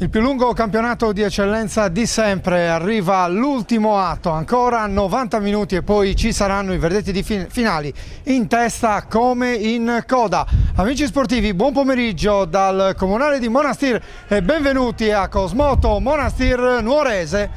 Il più lungo campionato di eccellenza di sempre arriva all'ultimo atto, ancora 90 minuti e poi ci saranno i verdetti di finali in testa come in coda. Amici sportivi, buon pomeriggio dal Comunale di Monastir e benvenuti a Cosmoto Monastir Nuorese,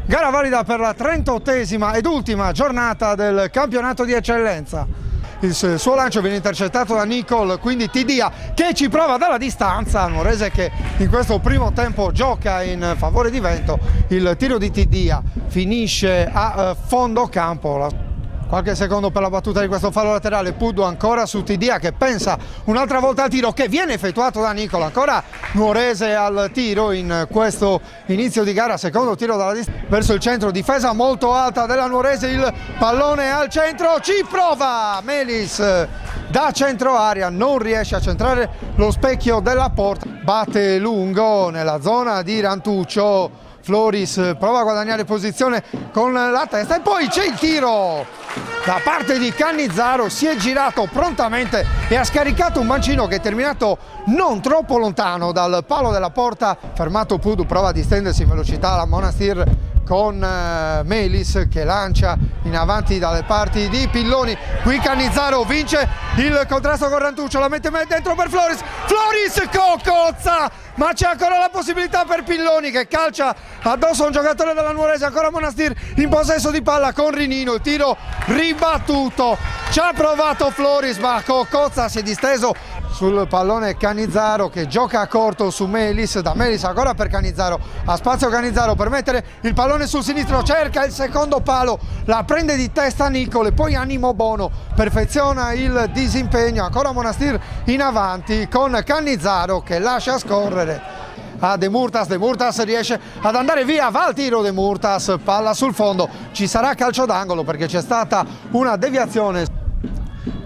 gara valida per la 38esima ed ultima giornata del campionato di eccellenza. Il suo lancio viene intercettato da Nicol, quindi Tidia che ci prova dalla distanza. Nuorese che in questo primo tempo gioca in favore di vento. Il tiro di Tidia finisce a fondo campo. Qualche secondo per la battuta di questo fallo laterale. Puddu ancora su Tidia che pensa un'altra volta al tiro che viene effettuato da Nicol. Ancora Nuorese al tiro in questo inizio di gara, secondo tiro dalla distanza verso il centro, difesa molto alta della Nuorese, il pallone al centro, ci prova Melis da centro area, non riesce a centrare lo specchio della porta, batte lungo nella zona di Rantuccio. Floris prova a guadagnare posizione con la testa e poi c'è il tiro da parte di Cannizzaro, si è girato prontamente e ha scaricato un mancino che è terminato non troppo lontano dal palo della porta. Fermato Puddu, prova a distendersi in velocità la Monastir con Melis che lancia in avanti dalle parti di Pilloni. Qui Cannizzaro vince il contrasto con Rantuccio, la mette dentro per Floris, cocozza, ma c'è ancora la possibilità per Pilloni che calcia addosso a un giocatore della Nuorese. Ancora Monastir in possesso di palla con Rinino, il tiro ribattuto, ci ha provato Floris ma Cocozza si è disteso sul pallone. Cannizzaro che gioca a corto su Melis, da Melis ancora per Cannizzaro, ha spazio Cannizzaro per mettere il pallone sul sinistro, cerca il secondo palo, la prende di testa Nicol e poi Animo Bono perfeziona il disimpegno. Ancora Monastir in avanti con Cannizzaro che lascia scorrere a De Murtas riesce ad andare via, va al tiro De Murtas, palla sul fondo, ci sarà calcio d'angolo perché c'è stata una deviazione.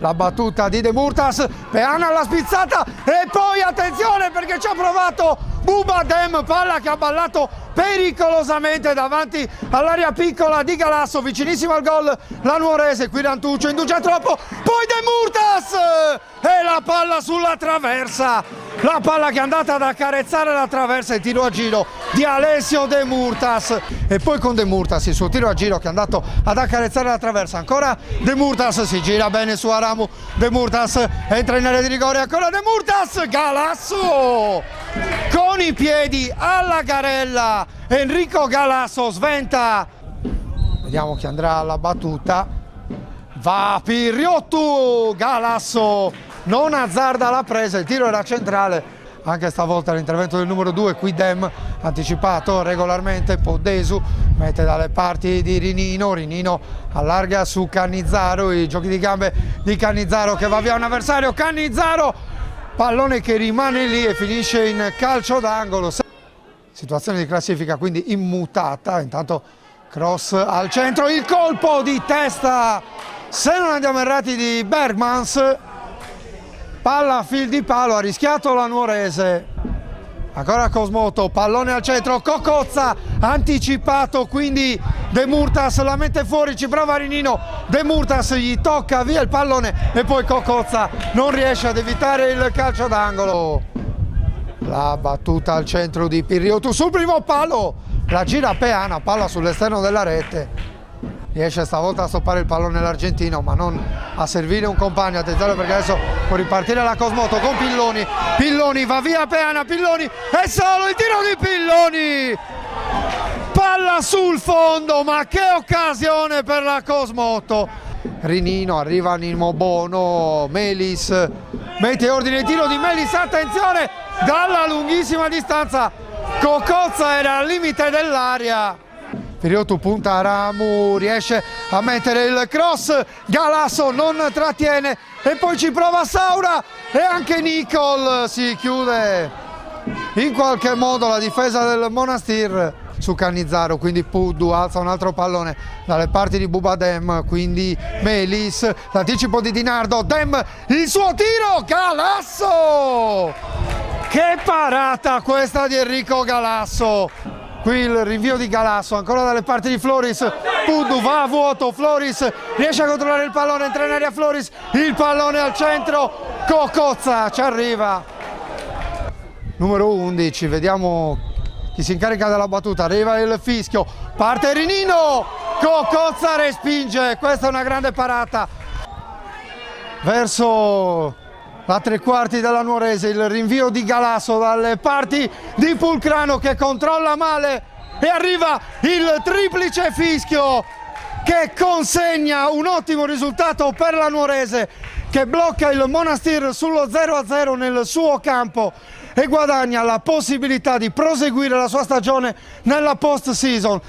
La battuta di De Murtas, Peana alla spizzata e poi attenzione perché ci ha provato Bubadem, palla che ha ballato pericolosamente davanti all'area piccola di Galasso, vicinissimo al gol la Nuorese. Qui Rantuccio indugia troppo, poi De Murtas e la palla sulla traversa, la palla che è andata ad accarezzare la traversa, il tiro a giro di Alessio De Murtas e poi con De Murtas il suo tiro a giro che è andato ad accarezzare la traversa. Ancora De Murtas, si gira bene su Aramu, De Murtas entra in area di rigore, ancora De Murtas, Galasso con i piedi alla garella, Enrico Galasso sventa, vediamo chi andrà alla battuta, va Piriottu, Galasso non azzarda la presa, il tiro era centrale, anche stavolta l'intervento del numero 2, qui Dem anticipato regolarmente, Poddesu mette dalle parti di Rinino allarga su Cannizzaro, i giochi di gambe di Cannizzaro che va via un avversario, Cannizzaro, pallone che rimane lì e finisce in calcio d'angolo. Situazione di classifica quindi immutata, intanto cross al centro, il colpo di testa, se non andiamo errati, di Bergmans, palla a fil di palo, ha rischiato la Nuorese. Ancora Cosmoto, pallone al centro, Cocozza anticipato, quindi De Murtas la mette fuori, ci prova Rinino, De Murtas gli tocca via il pallone e poi Cocozza non riesce ad evitare il calcio d'angolo. La battuta al centro di Piriottu sul primo palo, la gira Peana, palla sull'esterno della rete. Riesce stavolta a stoppare il pallone l'argentino ma non a servire un compagno. Attenzione perché adesso può ripartire la Cosmoto con Pilloni, Pilloni va via Peana, Pilloni è solo, il tiro di Pilloni, palla sul fondo, ma che occasione per la Cosmoto. Rinino, arriva Animo Bono, Melis mette ordine, il tiro di Melis, attenzione dalla lunghissima distanza, Cocozza era al limite dell'area. Piriottu punta a Ramu, riesce a mettere il cross, Galasso non trattiene e poi ci prova Saura e anche Nicol, si chiude in qualche modo la difesa del Monastir su Cannizzaro, quindi Puddu alza un altro pallone dalle parti di Bubadem, quindi Melis, l'anticipo di Dinardo, Dem, il suo tiro, Galasso! Che parata questa di Enrico Galasso! Qui il rinvio di Galasso, ancora dalle parti di Floris, Puddu va a vuoto, Floris riesce a controllare il pallone, entra in area Floris, il pallone al centro, Cocozza ci arriva. Numero 11, vediamo chi si incarica della battuta, arriva il fischio, parte Rinino, Cocozza respinge, questa è una grande parata verso la tre quarti della Nuorese, il rinvio di Galasso dalle parti di Pulcrano che controlla male e arriva il triplice fischio che consegna un ottimo risultato per la Nuorese, che blocca il Monastir sullo 0-0 nel suo campo e guadagna la possibilità di proseguire la sua stagione nella post season.